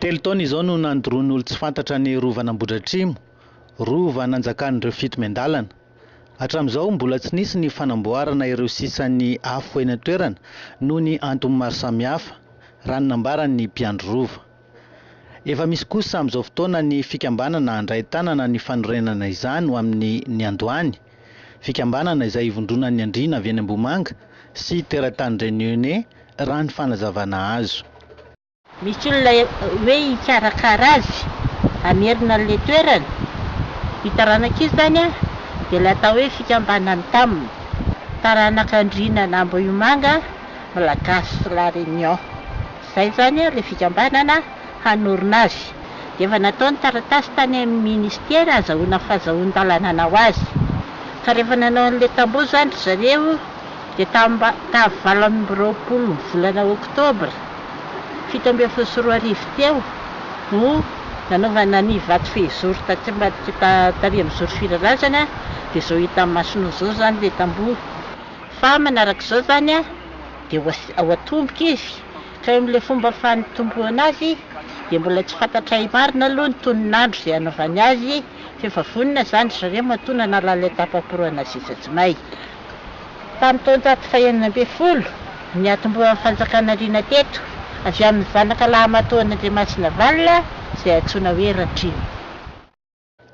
Telo taona izao no nandoroan'olo tsy fantatra ny rovan'i Ambohidratrimo, rova nanjakan'ireo fito miandalana. Hatramin'izao mbola tsy nisy ny fanamboarana ireo sisan'ny afo eny an-toerana noho ny antony maro samihafa, raha ny nambaran'ny mpiandry rova. Efa misy kosa amin'izao fotoana ny fikambanana handray tanana ny fanorenana izany ho amin'ny ny Andohany, fikambanana izay ivondronan'ny Andriana avy eny Ambohimanga sy teratany Réunionnais raha ny fanazavana azo. Misy olona hoe hikarakara azy, hamerina an'ilay toerana, hitaranaka izy zany a, dia ilay atao hoe fikambanany taminy, taranaka Andriana na Ambohimanga Malagasy La Réunion. Izay zany a ilay fikambanana hanorina azy. Dia efa nataony taratasy tany amin'ny ministera azahoana fahazoan-dalana ho azy. Ka rehefa nanao an'ilay tamboho zany zareo dia tamin'ny 20 volana Oktobra 17 teo no nanaovana ny vato fehizoro taty amin'ny zoro filarazana, dia zao hita amin'ny masonao zao zany ilay tamboho. Fa manarak'izao zany a dia ao atomboka izy, ka amin'ilay fomba fanitombohana azy dia mbola tsy fantatra marina aloha ny tonin'andro izay hanaovany azy, fa efa vonona zany zareo matoa nalala tapam-poroana Zezajimay. Tamin'ny taon-jato faha 90 ny atombohan'ny fanjakan'Andriana teto avy amin'ny zanaka laha-matoan'Andriamasina Valina izay antsoina hoe Ratrimo.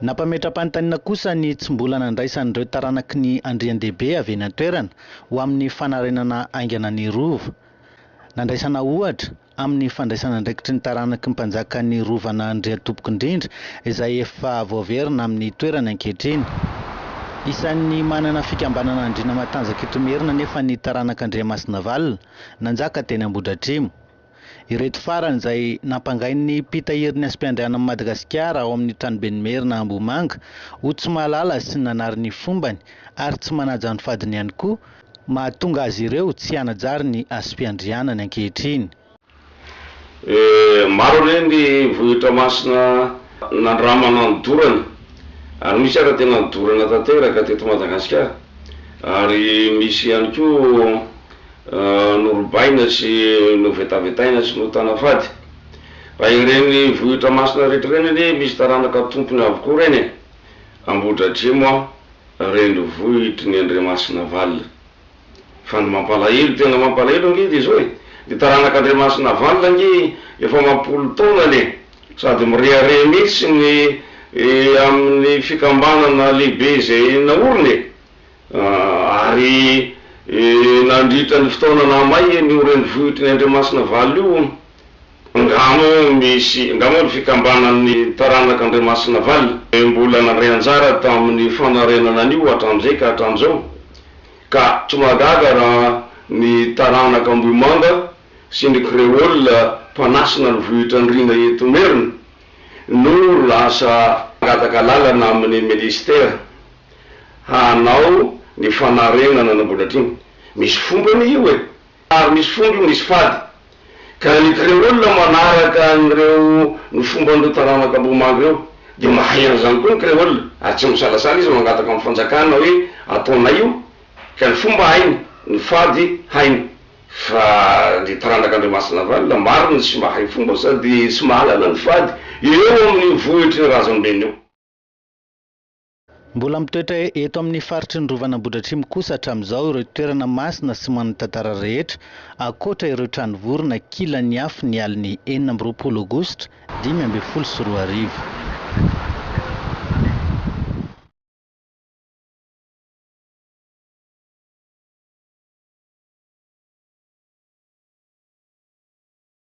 Nampametra-panontaniana kosa ny tsy mbola nandraisan'ireo taranaky ny Andrian-dehibe avy eny an-toerana ho amin'ny fanarenana aingana ny rova. Nandraisana ohatra amin'ny fandraisana andraikitry ny taranaky ny mpanjakan'ny rovana Andriatompokindrindra izay efa voaverina amin'ny toerana ankehitriny. Isan'ny manana fikambanana Andriana matanjaka eto Merina nefa ny taranaka Andriamasina Valina nanjaka teny Ambohidratrimo. Ireto farany izay nampangain'ny mpitahirin'ny Asmpiandrianan'i Madagasikara ao amin'ny tranoben'ny Merina Ambohimanga ho tsy mahalala sy nanary ny fombany ary tsy manaja ny fadiny ihany koa, mahatonga azy ireo tsy hanajary ny Asmpiandrianany ankehitriny. Maro re ny vohitra masina nandramana ny dorana, ary misy ara tena dorana tanteraka teto Madagasikara, ary misy ihany koa norobaina sy novetavetaina sy notanafady. Fa ireny vohitra masina rehetra reny anie misy taranaka tompony avokoa reny. Ambohidratrimo reny vohitry ny Andriamasina Valina. Fa ny mampalahelo, tena mampalahelo ange dia zao ny taranaka Andriamasina Valina ange efa mampolo taona ne, sady mirehare mihitsy ny amin'ny fikambanana lehibe izay naoriny, ary nandritra ny fotoana namay ny oreny vohitry ny Andriamasina Valina io, ngamo ny fikambanan'ny taranaka Andriamasina Valina mbola nandray anjara tamin'ny fanarenana an'io hatramin'izay ka hatramin'izao. Ka tsy mahagaga raha ny taranaka Ambohimanga sy ny Créole mpanasina ny vohitra Andriana eto Merina no lasa mangataka lalana amin'ny ministera hanao ny fanarenana ny Ambohidratrimo. Misy fombany io ary misy fomba misy fady. Ka ny Créole manaraka an'ireo ny fomban'ireo taranaka Ambohimanga ireo, dia mahay an'izany koa ny Créole, ary tsy misalasala izy mangataka amin'ny fanjakana hoe ataonay io. Ka ny fomba hainy, ny fady hainy. Fa ny taranaka Andriamasina Valina marina sy mahay fomba sady sy mahalala ny fady eo amin'ny vohitry ny razambeny eo. Mbola mitoetra eto amin'ny faritry ny rovana Ambohidratrimo kosa hatramin'izao ireo toerana masina sy manan-tantara rehetra, ankoatra ireo trano vorona kilan'ny afo ny aliny 24 Aogositra 2024.